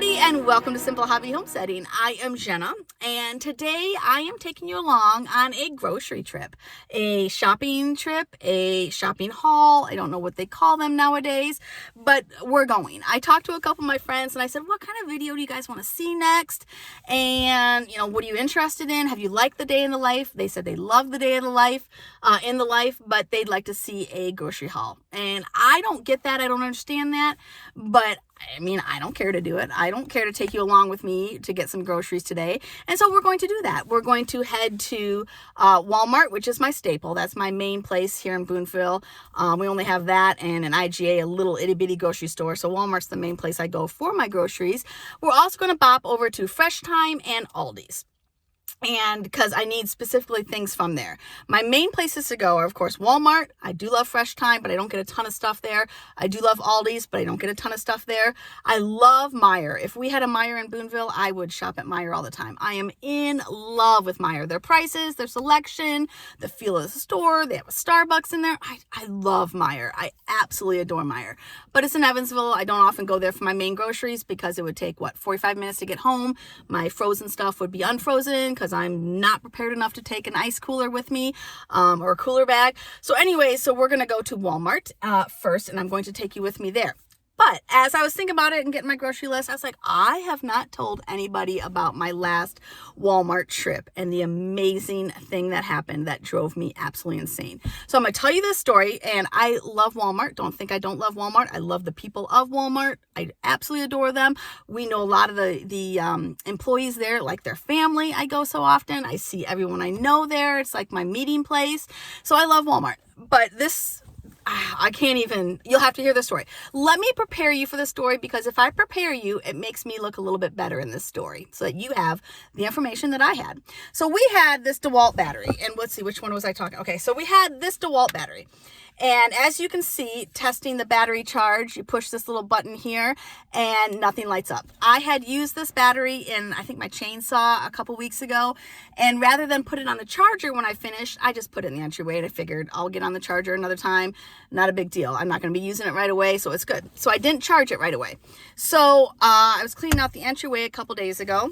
everybody, and welcome to Simple Hobby Homesteading. I am Jenna, and today I am taking you along on a grocery trip, a shopping haul. I don't know what they call them nowadays, but we're going. I talked to a couple of my friends and I said, what kind of video do you guys want to see next? And, what are you interested in? Have you liked the day in the life? They said they love the day in the life, but they'd like to see a grocery haul. And I don't get that. I don't understand that, but I don't care to do it. I don't care to take you along with me to get some groceries today. And so we're going to do that. We're going to head to Walmart, which is my staple. That's my main place here in Boonville. We only have that and an IGA, a little itty bitty grocery store. So Walmart's the main place I go for my groceries. We're also going to bop over to Fresh Thyme and Aldi's. And because I need specifically things from there. My main places to go are, of course, Walmart. I do love Fresh Thyme, but I don't get a ton of stuff there. I do love Aldi's, but I don't get a ton of stuff there. I love Meijer. If we had a Meijer in Boonville, I would shop at Meijer all the time. I am in love with Meijer. Their prices, their selection, the feel of the store. They have a Starbucks in there. I love Meijer. I absolutely adore Meijer. But it's in Evansville. I don't often go there for my main groceries because it would take, 45 minutes to get home. My frozen stuff would be unfrozen because I'm not prepared enough to take an ice cooler with me or a cooler bag. So anyway, we're going to go to Walmart first, and I'm going to take you with me there. But as I was thinking about it and getting my grocery list, I was like, I have not told anybody about my last Walmart trip and the amazing thing that happened that drove me absolutely insane. So I'm going to tell you this story, and I love Walmart. Don't think I don't love Walmart. I love the people of Walmart. I absolutely adore them. We know a lot of the employees there, like their family. I go so often. I see everyone I know there. It's like my meeting place. So I love Walmart. But I can't even, you'll have to hear the story. Let me prepare you for the story, because if I prepare you, it makes me look a little bit better in this story so that you have the information that I had. So we had this DeWalt battery, and let's see, which one was I talking? Okay, so we had this DeWalt battery. And as you can see, testing the battery charge, you push this little button here and nothing lights up. I had used this battery in, I think, my chainsaw a couple weeks ago. And rather than put it on the charger when I finished, I just put it in the entryway, and I figured I'll get on the charger another time. Not a big deal. I'm not going to be using it right away, so it's good. So I didn't charge it right away. So I was cleaning out the entryway a couple days ago,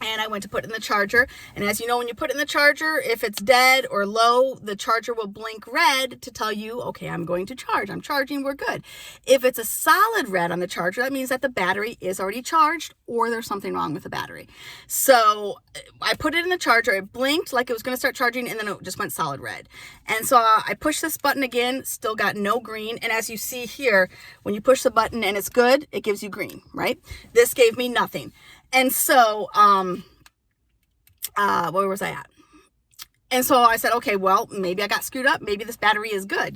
and I went to put it in the charger. And as you know, when you put it in the charger, if it's dead or low, the charger will blink red to tell you, okay, I'm going to charge. I'm charging, we're good. If it's a solid red on the charger, that means that the battery is already charged or there's something wrong with the battery. So I put it in the charger, it blinked like it was going to start charging, and then it just went solid red. And so I pushed this button again, still got no green. And as you see here, when you push the button and it's good, it gives you green, right? This gave me nothing. And so, where was I at? And so I said, okay, well, maybe I got screwed up. Maybe this battery is good,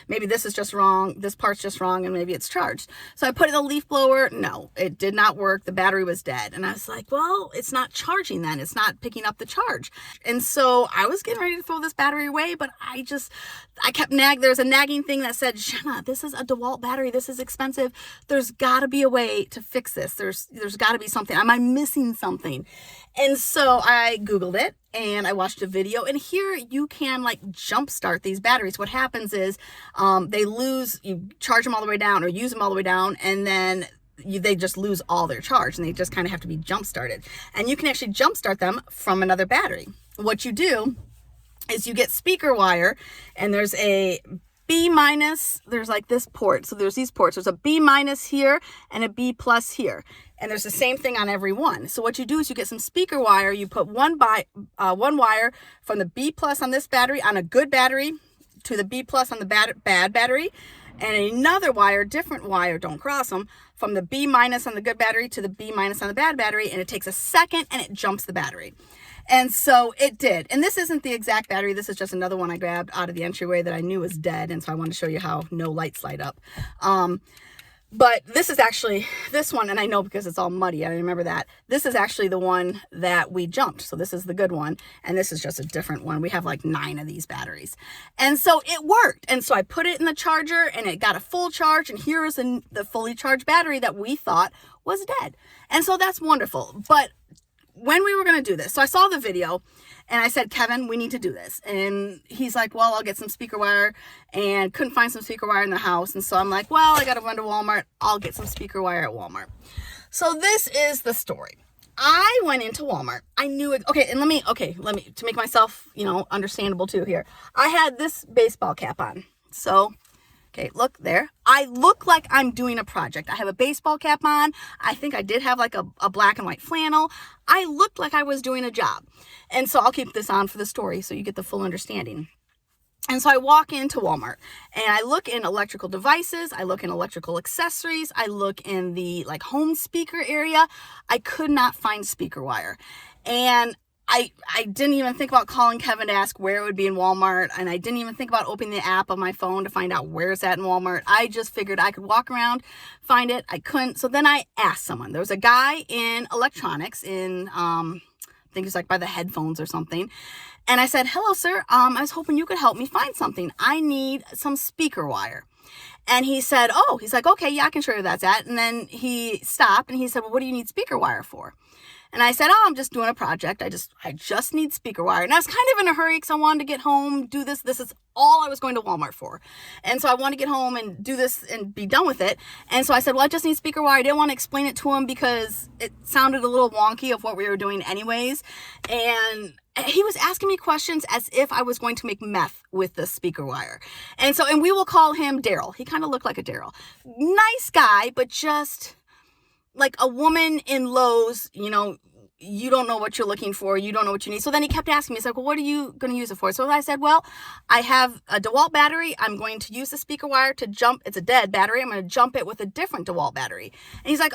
Maybe this is just wrong. This part's just wrong, and maybe it's charged. So I put it in a leaf blower. No, it did not work. The battery was dead. And I was like, well, it's not charging then. It's not picking up the charge. And so I was getting ready to throw this battery away, but I kept there's a nagging thing that said, Jenna, this is a DeWalt battery. This is expensive. There's got to be a way to fix this. There's got to be something. Am I missing something? And so I Googled it, and I watched a video, and here you can jumpstart these batteries. What happens is you charge them all the way down or use them all the way down, and then they just lose all their charge, and they just kind of have to be jump started. And you can actually jumpstart them from another battery. What you do is you get speaker wire, and there's a B minus, there's this port. So there's these ports. There's a B minus here and a B plus here. And there's the same thing on every one. So what you do is you get some speaker wire. You put one wire from the B plus on this battery, on a good battery, to the B plus on the bad battery. And another wire, different wire, don't cross them, from the B minus on the good battery to the B minus on the bad battery. And it takes a second, and it jumps the battery. And so it did. And this isn't the exact battery. This is just another one I grabbed out of the entryway that I knew was dead. And so I wanted to show you how no lights light up. But this is actually, this one, and I know because it's all muddy, I remember that. This is actually the one that we jumped. So this is the good one. And this is just a different one. We have 9 of these batteries. And so it worked. And so I put it in the charger, and it got a full charge. And here is the fully charged battery that we thought was dead. And so that's wonderful. But when we were going to do this, so I saw the video, and I said, Kevin, we need to do this. And he's like, well, I'll get some speaker wire, and couldn't find some speaker wire in the house. And so I'm like, well, I got to run to Walmart. I'll get some speaker wire at Walmart. So this is the story. I went into Walmart. I knew it. Okay, and let me, to make myself, understandable too here. I had this baseball cap on. So, okay, look there. I look like I'm doing a project. I have a baseball cap on. I think I did have like a black and white flannel. I looked like I was doing a job. And so I'll keep this on for the story so you get the full understanding. And so I walk into Walmart and I look in electrical devices, I look in electrical accessories, I look in the like home speaker area. I could not find speaker wire. And I didn't even think about calling Kevin to ask where it would be in Walmart. And I didn't even think about opening the app on my phone to find out where it's at in Walmart. I just figured I could walk around, find it. I couldn't. So then I asked someone. There was a guy in electronics in, I think it's like by the headphones or something. And I said, hello, sir. I was hoping you could help me find something. I need some speaker wire. And he said, he's like, okay, yeah, I can show you where that's at. And then he stopped and he said, well, what do you need speaker wire for? And I said, I'm just doing a project. I just need speaker wire. And I was kind of in a hurry because I wanted to get home, do this. This is all I was going to Walmart for. And so I wanted to get home and do this and be done with it. And so I said, well, I just need speaker wire. I didn't want to explain it to him because it sounded a little wonky of what we were doing anyways. And he was asking me questions as if I was going to make meth with the speaker wire. And we will call him Daryl. He kind of looked like a Daryl. Nice guy, but just like a woman in Lowe's, you don't know what you're looking for. You don't know what you need. So then he kept asking me, he's like, well, what are you going to use it for? So I said, well, I have a DeWalt battery. I'm going to use the speaker wire to jump. It's a dead battery. I'm going to jump it with a different DeWalt battery. And he's like,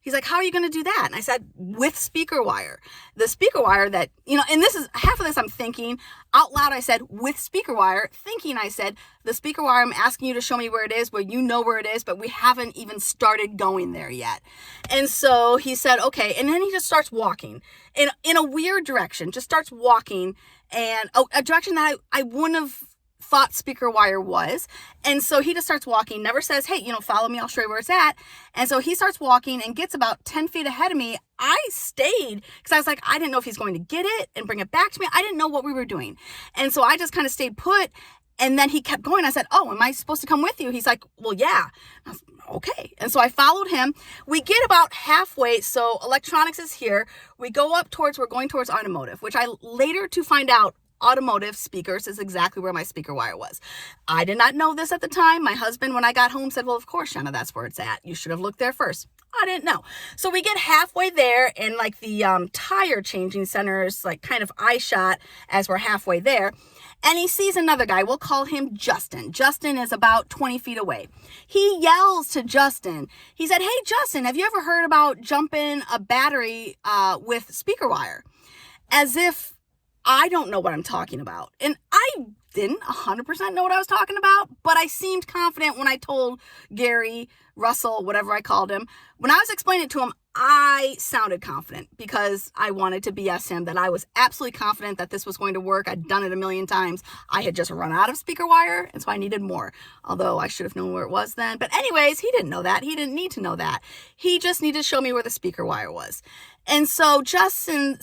he's like, how are you going to do that? And I said, with speaker wire. The speaker wire that, and this is half of this I'm thinking out loud. I said, with speaker wire, thinking I said, the speaker wire, I'm asking you to show me where it is, where you know where it is, but we haven't even started going there yet. And so he said, okay. And then he just starts walking in a weird direction, just starts walking and a direction that I wouldn't have thought speaker wire was. And so he just starts walking, never says, hey, follow me, I'll show you where it's at. And so he starts walking and gets about 10 feet ahead of me. I stayed because I was like, I didn't know if he's going to get it and bring it back to me. I didn't know what we were doing. And so I just kind of stayed put. And then he kept going. I said, am I supposed to come with you? He's like, well, yeah. I was, okay. And so I followed him. We get about halfway. So electronics is here. We're going towards automotive, which I later to find out automotive speakers is exactly where my speaker wire was. I did not know this at the time. My husband, when I got home, said, well, of course, Shanna, that's where it's at. You should have looked there first. I didn't know. So we get halfway there and like the tire changing center is like kind of eye shot as we're halfway there. And he sees another guy. We'll call him Justin. Justin is about 20 feet away. He yells to Justin. He said, hey, Justin, have you ever heard about jumping a battery with speaker wire? As if I don't know what I'm talking about. And I didn't 100% know what I was talking about, but I seemed confident when I told Gary, Russell, whatever I called him. When I was explaining it to him, I sounded confident because I wanted to BS him that I was absolutely confident that this was going to work. I'd done it a million times. I had just run out of speaker wire, and so I needed more, although I should have known where it was then. But anyways, he didn't know that. He didn't need to know that. He just needed to show me where the speaker wire was. And so Justin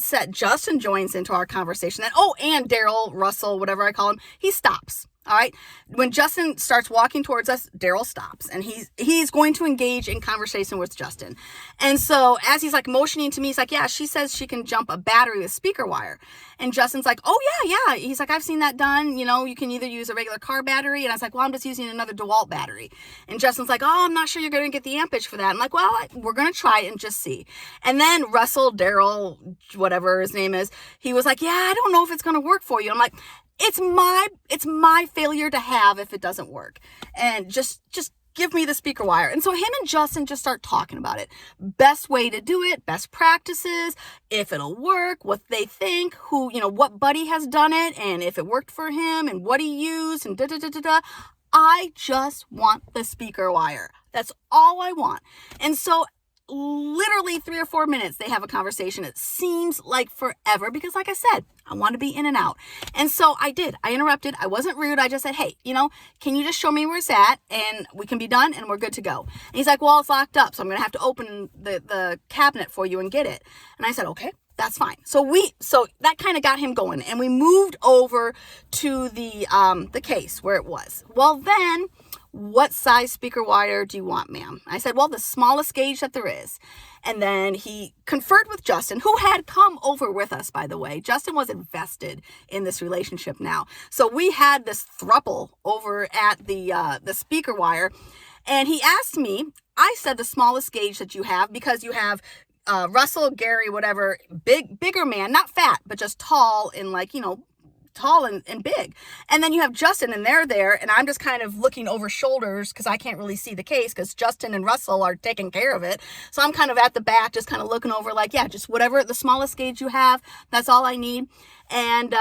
joins into our conversation. And Daryl, Russell, whatever I call him, he stops. All right. When Justin starts walking towards us, Daryl stops and he's going to engage in conversation with Justin. And so as he's like motioning to me, he's like, yeah, she says she can jump a battery with speaker wire. And Justin's like, oh yeah. He's like, I've seen that done. You can either use a regular car battery. And I was like, well, I'm just using another DeWalt battery. And Justin's like, oh, I'm not sure you're going to get the ampage for that. I'm like, well, we're going to try it and just see. And then Russell, Daryl, whatever his name is, he was like, yeah, I don't know if it's going to work for you. I'm like, it's my failure to have if it doesn't work. And just give me the speaker wire. And so him and Justin just start talking about it. Best way to do it, best practices, if it'll work, what they think, what buddy has done it, and if it worked for him, and what he used, and da-da-da-da-da. I just want the speaker wire. That's all I want. And so literally 3 or 4 minutes, they have a conversation. It seems like forever because, like I said, I want to be in and out. And so I did. I interrupted. I wasn't rude. I just said, hey, can you just show me where it's at and we can be done and we're good to go. And he's like, well, it's locked up, so I'm going to have to open the cabinet for you and get it. And I said, okay, that's fine. So that kind of got him going, and we moved over to the case where it was. Well, then what size speaker wire do you want, ma'am? I said, well, the smallest gauge that there is. And then he conferred with Justin, who had come over with us, by the way. Justin was invested in this relationship now. So we had this throuple over at the speaker wire. And he asked me, I said the smallest gauge that you have, because you have Russell, Gary, whatever, bigger man, not fat, but just tall and like, tall and big. And then you have Justin, and they're there, and I'm just kind of looking over shoulders because I can't really see the case because Justin and Russell are taking care of it. So I'm kind of at the back, just kind of looking over like, yeah, just whatever the smallest gauge you have, that's all I need. And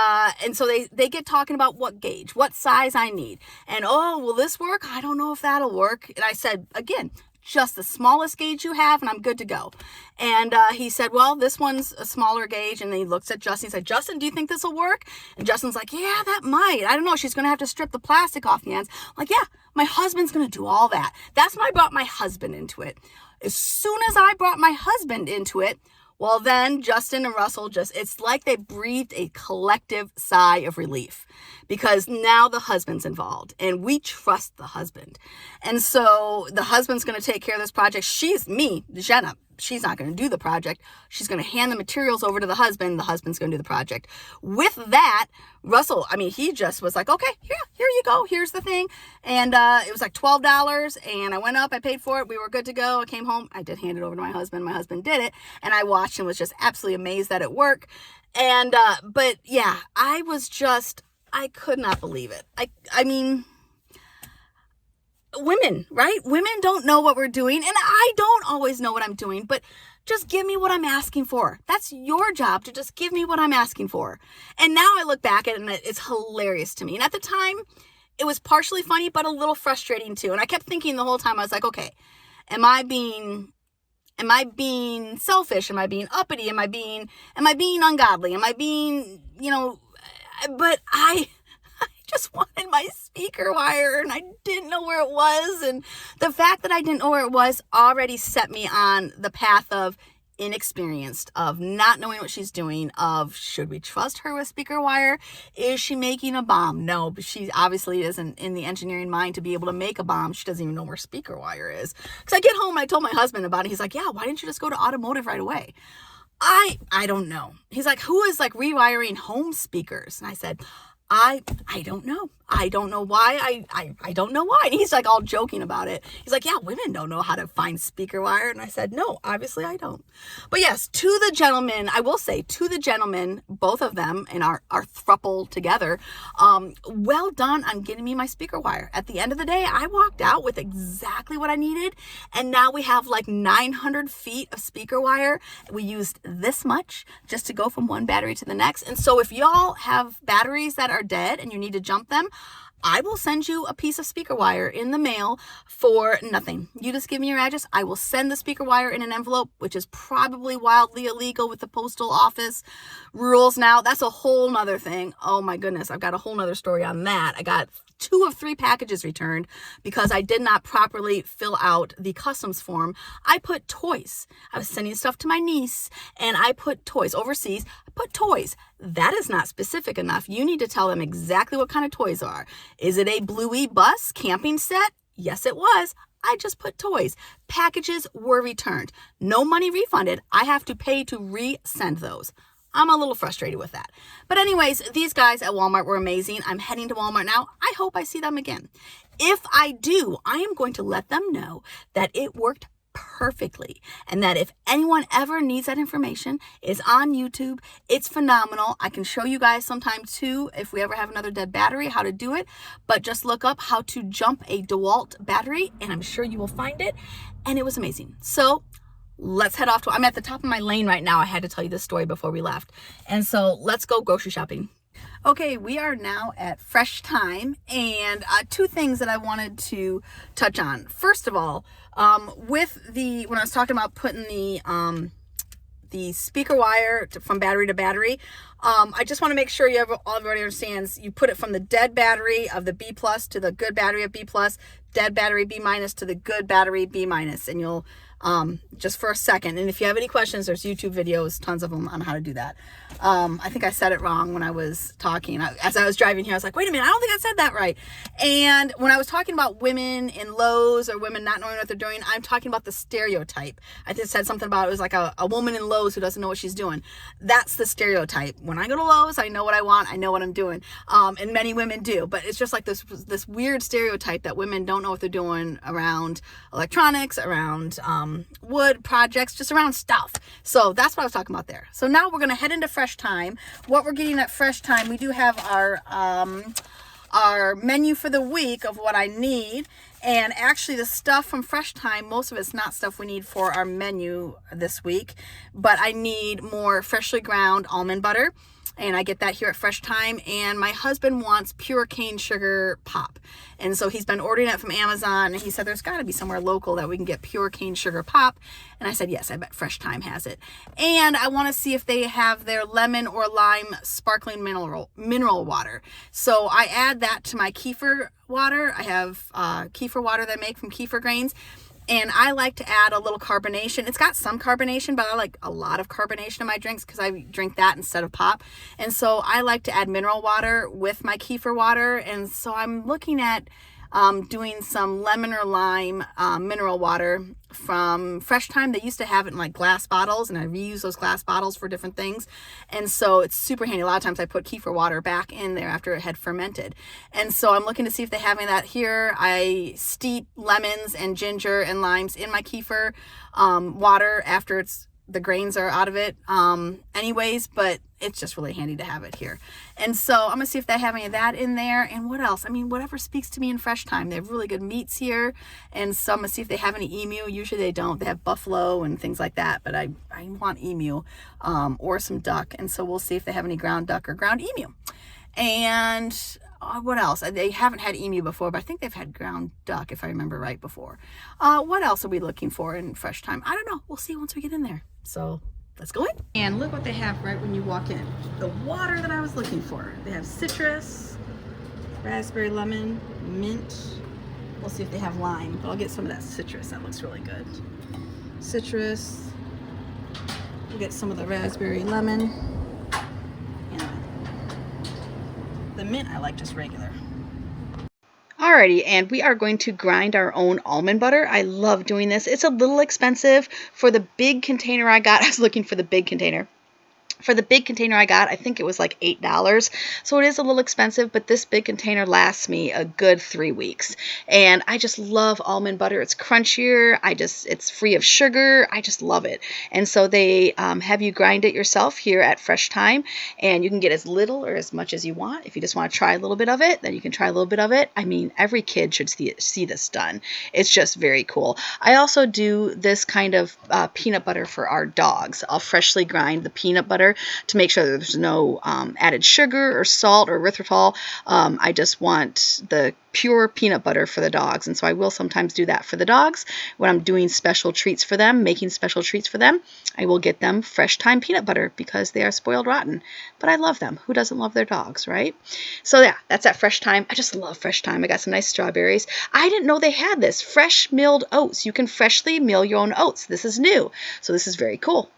so they get talking about what gauge, what size I need. And, oh, will this work? I don't know if that'll work. And I said, again, just the smallest gauge you have, and I'm good to go. And he said, well, this one's a smaller gauge. And then he looks at Justin and said, Justin, do you think this will work? And Justin's like, yeah, that might. I don't know. She's going to have to strip the plastic off the ends. I'm like, yeah, my husband's going to do all that. That's when I brought my husband into it. As soon as I brought my husband into it, well, then Justin and Russell it's like they breathed a collective sigh of relief, because now the husband's involved and we trust the husband. And so the husband's going to take care of this project. Jenna, she's not going to do the project. She's going to hand the materials over to the husband. The husband's going to do the project. With that, Russell, he just was like, okay, here you go. Here's the thing. And it was like $12. And I went up, I paid for it. We were good to go. I came home. I did hand it over to my husband. My husband did it. And I watched and was just absolutely amazed that it worked. And, but yeah, I could not believe it. I mean, women, right? Women don't know what we're doing, and I don't always know what I'm doing, but just give me what I'm asking for. That's your job, to just give me what I'm asking for. And now I look back at it and it's hilarious to me. And at the time, it was partially funny, but a little frustrating too. And I kept thinking the whole time, I was like, okay, am I being selfish? Am I being uppity? Am I being ungodly? Am I being, but I just wanted my speaker wire and I didn't know where it was. And the fact that I didn't know where it was already set me on the path of inexperienced, of not knowing what she's doing, of should we trust her with speaker wire? Is she making a bomb? No, but she obviously isn't in the engineering mind to be able to make a bomb. She doesn't even know where speaker wire is. Because I get home and I told my husband about it. He's like, yeah, why didn't you just go to automotive right away? I don't know. He's like, who is like rewiring home speakers? And I said, I don't know. I don't know why. I don't know why. And he's like all joking about it. He's like, yeah, women don't know how to find speaker wire. And I said, no, obviously I don't. But yes, to the gentleman, I will say to the gentleman, both of them and our throuple together, well done on getting me my speaker wire. At the end of the day, I walked out with exactly what I needed. And now we have like 900 feet of speaker wire. We used this much just to go from one battery to the next. And so if y'all have batteries that are dead and you need to jump them, I will send you a piece of speaker wire in the mail for nothing. You just give me your address. I will send the speaker wire in an envelope, which is probably wildly illegal with the postal office rules now. That's a whole nother thing. Oh my goodness. I've got a whole nother story on that. I got 2 of 3 packages returned because I did not properly fill out the customs form. I put toys. I was sending stuff to my niece and I put toys overseas. I put toys. That is not specific enough. You need to tell them exactly what kind of toys are. Is it a Bluey bus camping set? Yes, it was. I just put toys. Packages were returned. No money refunded. I have to pay to resend those. I'm a little frustrated with that. But anyways, these guys at Walmart were amazing. I'm heading to Walmart now. I hope I see them again. If I do, I am going to let them know that it worked perfectly, and that if anyone ever needs that information, it's on YouTube. It's phenomenal. I can show you guys sometime too, if we ever have another dead battery, how to do it. But just look up how to jump a DeWalt battery and I'm sure you will find it. And it was amazing. So let's head off I'm at the top of my lane right now. I had to tell you this story before we left. And so let's go grocery shopping. Okay, we are now at Fresh Thyme, and 2 things that I wanted to touch on. First of all, when I was talking about putting the speaker wire from battery to battery, I just want to make sure everybody understands. You put it from the dead battery of the B+ to the good battery of B+, dead battery B- to the good battery B-, and you'll just for a second. And if you have any questions, there's YouTube videos, tons of them on how to do that. I think I said it wrong when I was talking. As I was driving here, I was like, wait a minute, I don't think I said that right. And when I was talking about women in Lowe's or women not knowing what they're doing, I'm talking about the stereotype. I just said something about it was like a woman in Lowe's who doesn't know what she's doing. That's the stereotype. When I go to Lowe's, I know what I want. I know what I'm doing. And many women do. But it's just like this weird stereotype that women don't know what they're doing around electronics, around wood projects, just around stuff. So that's what I was talking about there. So now we're going to head into Fresh Thyme. What we're getting at Fresh Thyme, we do have our menu for the week of what I need. And actually the stuff from Fresh Thyme, most of it's not stuff we need for our menu this week, but I need more freshly ground almond butter. And I get that here at Fresh Thyme. And my husband wants pure cane sugar pop. And so he's been ordering it from Amazon. And he said there's got to be somewhere local that we can get pure cane sugar pop. And I said, yes, I bet Fresh Thyme has it. And I want to see if they have their lemon or lime sparkling mineral water. So I add that to my kefir water. I have kefir water that I make from kefir grains. And I like to add a little carbonation. It's got some carbonation, but I like a lot of carbonation in my drinks because I drink that instead of pop. And so I like to add mineral water with my kefir water. And so I'm looking at doing some lemon or lime mineral water from Fresh Thyme. They used to have it in like glass bottles, and I reuse those glass bottles for different things. And so it's super handy. A lot of times I put kefir water back in there after it had fermented. And so I'm looking to see if they have any of that here. I steep lemons and ginger and limes in my kefir water after the grains are out of it anyways, but it's just really handy to have it here. And so I'm gonna see if they have any of that in there. And what else? I mean, whatever speaks to me in Fresh Thyme. They have really good meats here. And so I'm gonna see if they have any emu. Usually they don't. They have buffalo and things like that, but I want emu or some duck. And so we'll see if they have any ground duck or ground emu. And what else? They haven't had emu before, but I think they've had ground duck, if I remember right, before. What else are we looking for in Fresh Thyme? I don't know. We'll see once we get in there. So let's go in. And look what they have right when you walk in. The water that I was looking for. They have citrus, raspberry, lemon, mint. We'll see if they have lime, but I'll get some of that citrus. That looks really good. Citrus. We'll get some of the raspberry, lemon. And the mint I like just regular. Alrighty, and we are going to grind our own almond butter. I love doing this. It's a little expensive for the big container I got. I was looking for the big container. For the big container I got, I think it was like $8. So it is a little expensive, but this big container lasts me a good 3 weeks. And I just love almond butter. It's crunchier. It's free of sugar. I just love it. And so they have you grind it yourself here at Fresh Thyme. And you can get as little or as much as you want. If you just want to try a little bit of it, then you can try a little bit of it. I mean, every kid should see this done. It's just very cool. I also do this kind of peanut butter for our dogs. I'll freshly grind the peanut butter to make sure that there's no added sugar or salt or erythritol. I just want the pure peanut butter for the dogs. And so I will sometimes do that for the dogs. When I'm doing special treats for them, making special treats for them, I will get them Fresh Thyme peanut butter because they are spoiled rotten. But I love them. Who doesn't love their dogs, right? So yeah, that's at Fresh Thyme. I just love Fresh Thyme. I got some nice strawberries. I didn't know they had this. Fresh milled oats. You can freshly mill your own oats. This is new. So this is very cool.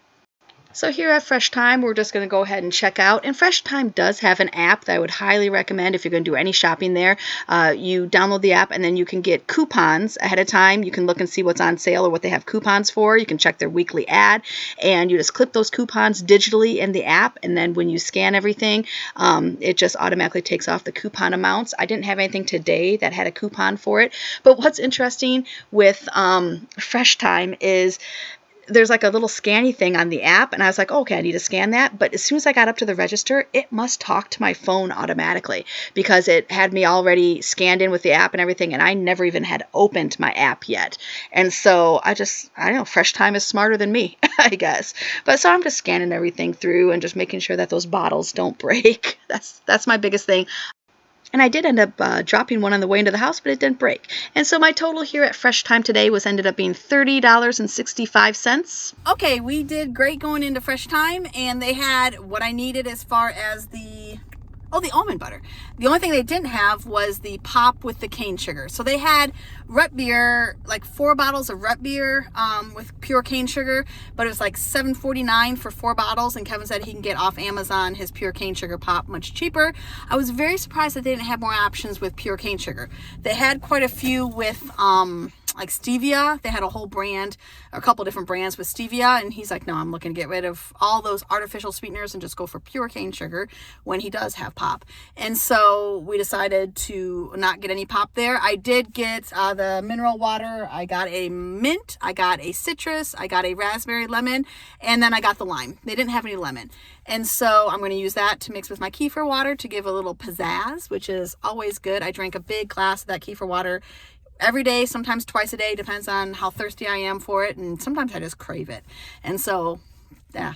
So here at Fresh Thyme, we're just going to go ahead and check out. And Fresh Thyme does have an app that I would highly recommend if you're going to do any shopping there. You download the app and then you can get coupons ahead of time. You can look and see what's on sale or what they have coupons for. You can check their weekly ad and you just clip those coupons digitally in the app. And then when you scan everything, it just automatically takes off the coupon amounts. I didn't have anything today that had a coupon for it. But what's interesting with Fresh Thyme is there's like a little scanny thing on the app, and I was like, okay, I need to scan that. But as soon as I got up to the register, it must talk to my phone automatically because it had me already scanned in with the app and everything, and I never even had opened my app yet. And so I don't know, Fresh Thyme is smarter than me, I guess. But so I'm just scanning everything through and just making sure that those bottles don't break. That's my biggest thing. And I did end up dropping one on the way into the house, but it didn't break. And so my total here at Fresh Thyme today ended up being $30.65. Okay, we did great going into Fresh Thyme, and they had what I needed as far as the Oh, the almond butter. The only thing they didn't have was the pop with the cane sugar. So they had Rut beer, like 4 bottles of Rut beer with pure cane sugar, but it was like $7.49 for 4 bottles. And Kevin said he can get off Amazon his pure cane sugar pop much cheaper. I was very surprised that they didn't have more options with pure cane sugar. They had quite a few with like stevia. They had a whole brand, a couple different brands with stevia, and he's like, no, I'm looking to get rid of all those artificial sweeteners and just go for pure cane sugar when he does have pop. And so we decided to not get any pop there. I did get the mineral water. I got a mint, I got a citrus, I got a raspberry lemon, and then I got the lime. They didn't have any lemon. And so I'm going to use that to mix with my kefir water to give a little pizzazz, which is always good. I drank a big glass of that kefir water every day, sometimes twice a day, depends on how thirsty I am for it, and sometimes I just crave it. And so yeah,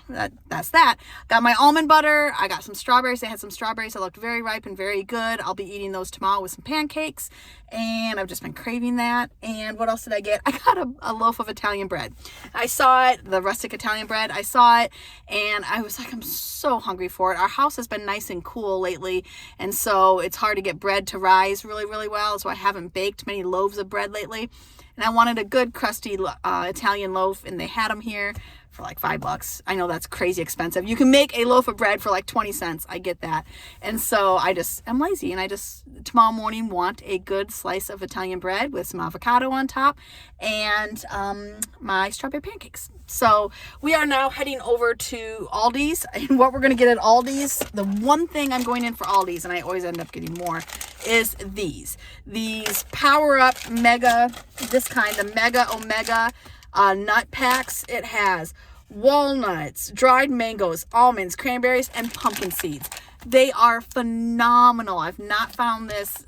that's that. Got my almond butter. I got some strawberries. They had some strawberries that looked very ripe and very good. I'll be eating those tomorrow with some pancakes, and I've just been craving that. And what else did I get? I got a loaf of Italian bread. I saw it, the rustic Italian bread. I saw it, and I was like, I'm so hungry for it. Our house has been nice and cool lately, and so it's hard to get bread to rise really, really well, so I haven't baked many loaves of bread lately. And I wanted a good crusty Italian loaf, and they had them here for like $5. I know that's crazy expensive. You can make a loaf of bread for like 20 cents. I get that. And so I'm lazy, and I just tomorrow morning want a good slice of Italian bread with some avocado on top and my strawberry pancakes. So we are now heading over to Aldi's, and what we're going to get at Aldi's, the one thing I'm going in for Aldi's, and I always end up getting more, is these Power Up Mega, the Mega Omega nut packs. It has walnuts, dried mangoes, almonds, cranberries, and pumpkin seeds. They are phenomenal. I've not found this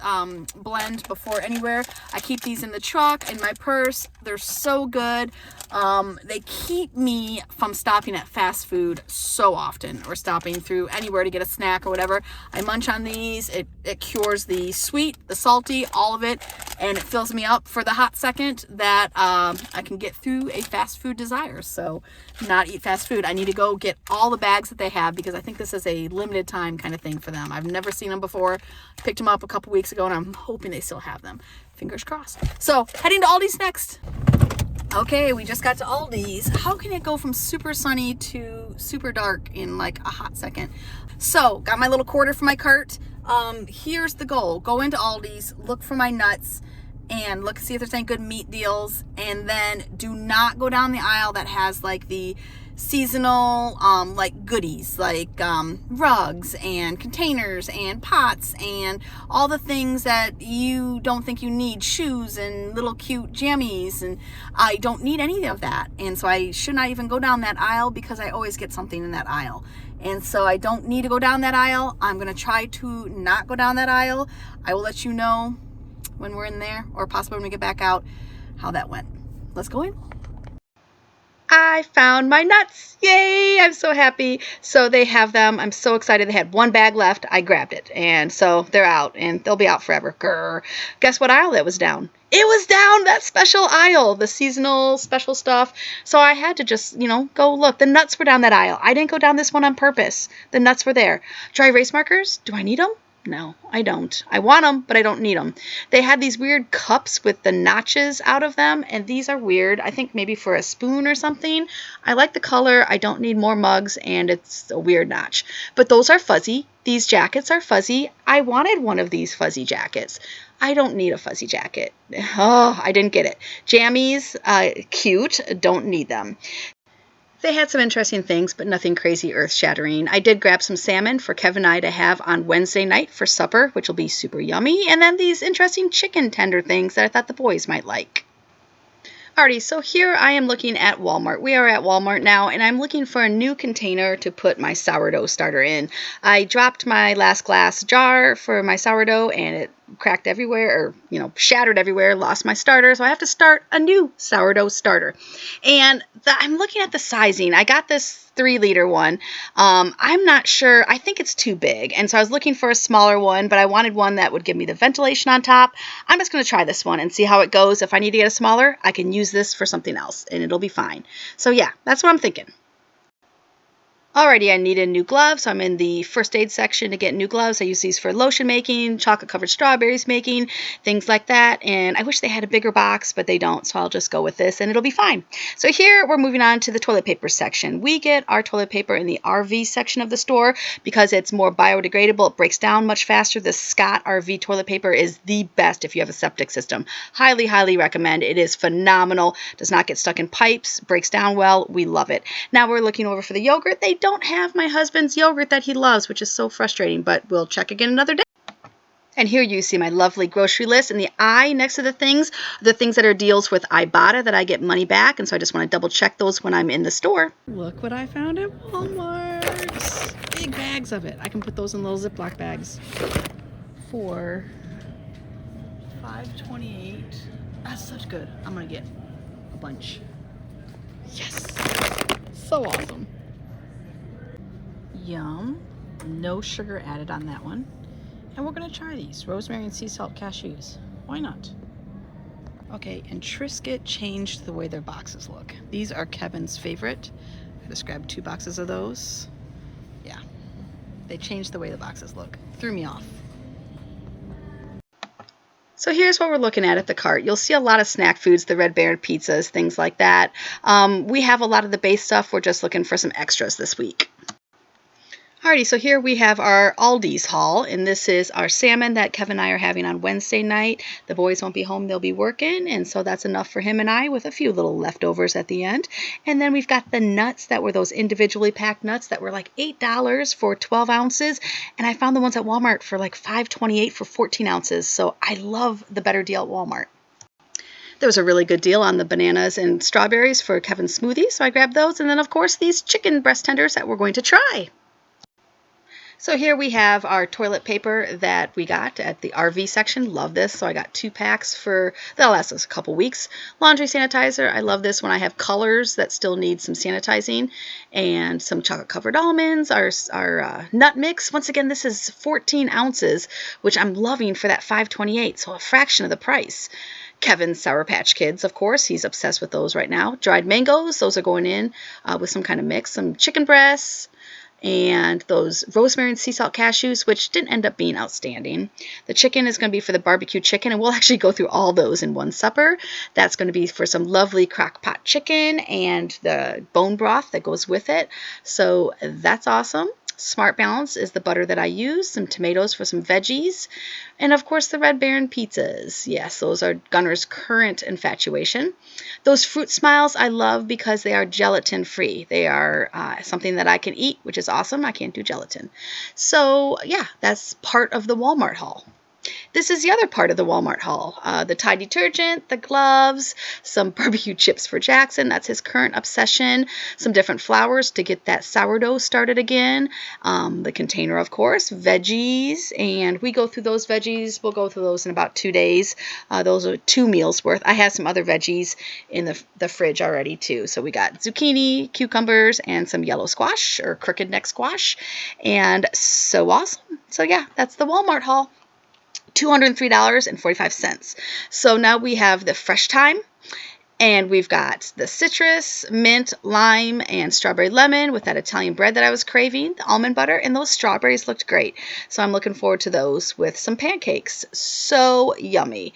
blend before anywhere. I keep these in the truck, in my purse. They're so good. They keep me from stopping at fast food so often, or stopping through anywhere to get a snack or whatever. I munch on these. It cures the sweet, the salty, all of it, and it fills me up for the hot second that I can get through a fast food desire. So not eat fast food. I need to go get all the bags that they have, because I think this is a limited time kind of thing for them. I've never seen them before. Picked them up a couple weeks ago, and I'm hoping they still have them. Fingers crossed. So heading to Aldi's next. Okay, we just got to Aldi's. How can it go from super sunny to super dark in like a hot second? So got my little quarter for my cart. Here's the goal. Go into Aldi's, look for my nuts, and look, see if there's any good meat deals. And then do not go down the aisle that has like the seasonal like goodies, like rugs and containers and pots and all the things that you don't think you need, shoes and little cute jammies, and I don't need any of that. And so I should not even go down that aisle, because I always get something in that aisle. And so I don't need to go down that aisle. I'm going to try to not go down that aisle. I will let you know when we're in there, or possibly when we get back out, how that went. Let's go in. I found my nuts. Yay! I'm so happy. So they have them. I'm so excited. They had one bag left. I grabbed it. And so they're out, and they'll be out forever. Grr. Guess what aisle it was down? It was down that special aisle, the seasonal special stuff. So I had to just, go look. The nuts were down that aisle. I didn't go down this one on purpose. The nuts were there. Dry erase markers? Do I need them? No, I don't. I want them, but I don't need them. They had these weird cups with the notches out of them, and these are weird. I think maybe for a spoon or something. I like the color. I don't need more mugs, and it's a weird notch. But those are fuzzy. These jackets are fuzzy. I wanted one of these fuzzy jackets. I don't need a fuzzy jacket. Oh, I didn't get it. Jammies, cute. Don't need them. They had some interesting things, but nothing crazy earth-shattering. I did grab some salmon for Kevin and I to have on Wednesday night for supper, which will be super yummy, and then these interesting chicken tender things that I thought the boys might like. Alrighty, so here I am looking at Walmart. We are at Walmart now, and I'm looking for a new container to put my sourdough starter in. I dropped my last glass jar for my sourdough, and it cracked everywhere, or, shattered everywhere, lost my starter, so I have to start a new sourdough starter. And I'm looking at the sizing. I got this 3-liter one. I'm not sure. I think it's too big, and so I was looking for a smaller one, but I wanted one that would give me the ventilation on top. I'm just going to try this one and see how it goes. If I need to get a smaller, I can use this for something else, and it'll be fine. So yeah, that's what I'm thinking. Alrighty, I needed new gloves, so I'm in the first aid section to get new gloves. I use these for lotion making, chocolate-covered strawberries making, things like that. And I wish they had a bigger box, but they don't, so I'll just go with this, and it'll be fine. So here, we're moving on to the toilet paper section. We get our toilet paper in the RV section of the store because it's more biodegradable. It breaks down much faster. The Scott RV toilet paper is the best if you have a septic system. Highly, highly recommend. It is phenomenal. Does not get stuck in pipes, breaks down well. We love it. Now we're looking over for the yogurt. They don't have my husband's yogurt that he loves, which is so frustrating, but we'll check again another day. And here you see my lovely grocery list, and the I next to the things that are deals with Ibotta that I get money back, and so I just want to double check those when I'm in the store. Look what I found at Walmart. Big bags of it. I can put those in little Ziploc bags for $5.28. That's such good. I'm gonna get a bunch. Yes, so awesome. Yum. No sugar added on that one. And we're gonna try these rosemary and sea salt cashews. Why not? Okay, and Triscuit changed the way their boxes look. These are Kevin's favorite. I just grabbed 2 boxes of those. Yeah, they changed the way the boxes look. Threw me off. So here's what we're looking at the cart. You'll see a lot of snack foods, the Red Baron pizzas, things like that. We have a lot of the base stuff. We're just looking for some extras this week. Alrighty, so here we have our Aldi's haul, and this is our salmon that Kevin and I are having on Wednesday night. The boys won't be home, they'll be working, and so that's enough for him and I with a few little leftovers at the end. And then we've got the nuts that were those individually packed nuts that were like $8 for 12 ounces, and I found the ones at Walmart for like $5.28 for 14 ounces, so I love the better deal at Walmart. There was a really good deal on the bananas and strawberries for Kevin's smoothie, so I grabbed those, and then of course these chicken breast tenders that we're going to try. So here we have our toilet paper that we got at the RV section. Love this. So I got 2 packs that'll last us a couple weeks. Laundry sanitizer. I love this when I have colors that still need some sanitizing. And some chocolate covered almonds. Our nut mix. Once again, this is 14 ounces, which I'm loving for that $5.28. So a fraction of the price. Kevin's Sour Patch Kids, of course. He's obsessed with those right now. Dried mangoes. Those are going in with some kind of mix. Some chicken breasts. And those rosemary and sea salt cashews, which didn't end up being outstanding. The chicken is going to be for the barbecue chicken, and we'll actually go through all those in one supper. That's going to be for some lovely crock pot chicken and the bone broth that goes with it. So that's awesome. Smart Balance is the butter that I use, some tomatoes for some veggies, and of course the Red Baron pizzas. Yes, those are Gunner's current infatuation. Those Fruit Smiles I love because they are gelatin free. They are something that I can eat, which is awesome. I can't do gelatin. So yeah, that's part of the Walmart haul. This is the other part of the Walmart haul. The Tide detergent, the gloves, some barbecue chips for Jackson. That's his current obsession. Some different flours to get that sourdough started again. The container, of course, veggies. And we go through those veggies. We'll go through those in about 2 days. Those are 2 meals worth. I have some other veggies in the fridge already, too. So we got zucchini, cucumbers, and some yellow squash or crooked neck squash. And so awesome. So yeah, that's the Walmart haul. $203.45. So now we have the Fresh Thyme, and we've got the citrus, mint, lime, and strawberry lemon with that Italian bread that I was craving, the almond butter, and those strawberries looked great. So I'm looking forward to those with some pancakes. So yummy.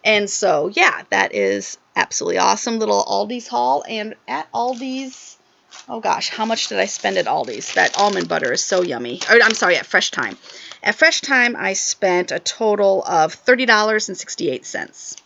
And so, yeah, that is absolutely awesome. Little Aldi's haul. And at Aldi's, oh gosh, how much did I spend at Aldi's? That almond butter is so yummy. Or, I'm sorry, at Fresh Thyme. At Fresh Thyme, I spent a total of $30.68.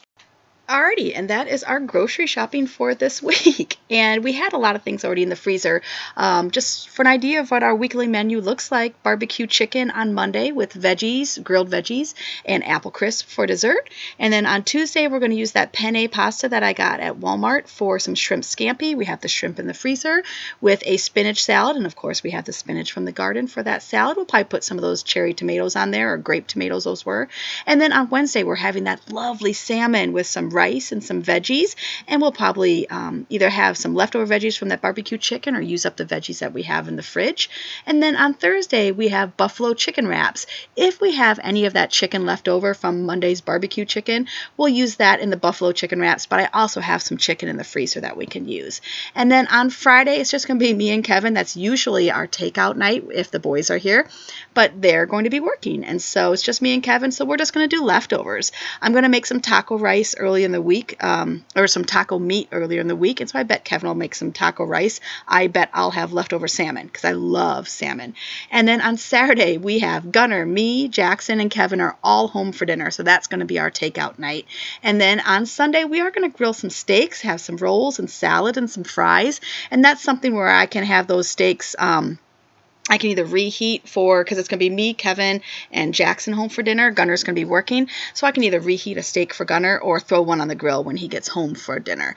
Alrighty, and that is our grocery shopping for this week. And we had a lot of things already in the freezer. Just for an idea of what our weekly menu looks like, barbecue chicken on Monday with veggies, grilled veggies, and apple crisp for dessert. And then on Tuesday, we're going to use that penne pasta that I got at Walmart for some shrimp scampi. We have the shrimp in the freezer with a spinach salad. And of course, we have the spinach from the garden for that salad. We'll probably put some of those cherry tomatoes on there, or grape tomatoes those were. And then on Wednesday, we're having that lovely salmon with some rice and some veggies, and we'll probably either have some leftover veggies from that barbecue chicken or use up the veggies that we have in the fridge. And then on Thursday, we have buffalo chicken wraps. If we have any of that chicken left over from Monday's barbecue chicken, we'll use that in the buffalo chicken wraps, but I also have some chicken in the freezer that we can use. And then on Friday, it's just going to be me and Kevin. That's usually our takeout night if the boys are here, but they're going to be working, and so it's just me and Kevin, so we're just going to do leftovers. I'm going to make some taco rice early in the week, or some taco meat earlier in the week, and so I bet Kevin will make some taco rice. I bet I'll have leftover salmon, because I love salmon. And then on Saturday, we have Gunner, me, Jackson, and Kevin are all home for dinner, so that's going to be our takeout night. And then on Sunday, we are going to grill some steaks, have some rolls and salad and some fries, and that's something where I can have those steaks, I can either reheat because it's going to be me, Kevin, and Jackson home for dinner. Gunner's going to be working, so I can either reheat a steak for Gunner or throw one on the grill when he gets home for dinner.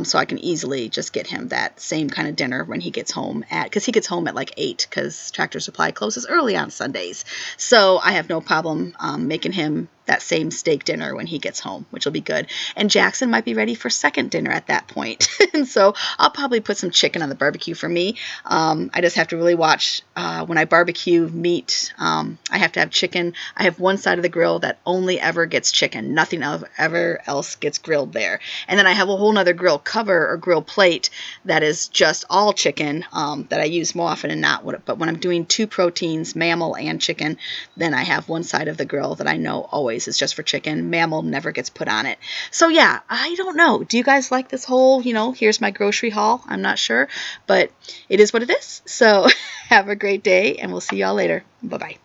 So I can easily just get him that same kind of dinner when he gets home because he gets home at like 8 because Tractor Supply closes early on Sundays. So I have no problem making him that same steak dinner when he gets home, which will be good. And Jackson might be ready for second dinner at that point. And so I'll probably put some chicken on the barbecue for me. I just have to really watch when I barbecue meat. I have to have chicken. I have one side of the grill that only ever gets chicken. Nothing ever else gets grilled there. And then I have a whole nother grill cover or grill plate that is just all chicken that I use more often and not. But when I'm doing two proteins, mammal and chicken, then I have one side of the grill that I know always is just for chicken. Mammal never gets put on it. So yeah, I don't know. Do you guys like this whole, here's my grocery haul? I'm not sure, but it is what it is. So have a great day, and we'll see y'all later. Bye-bye.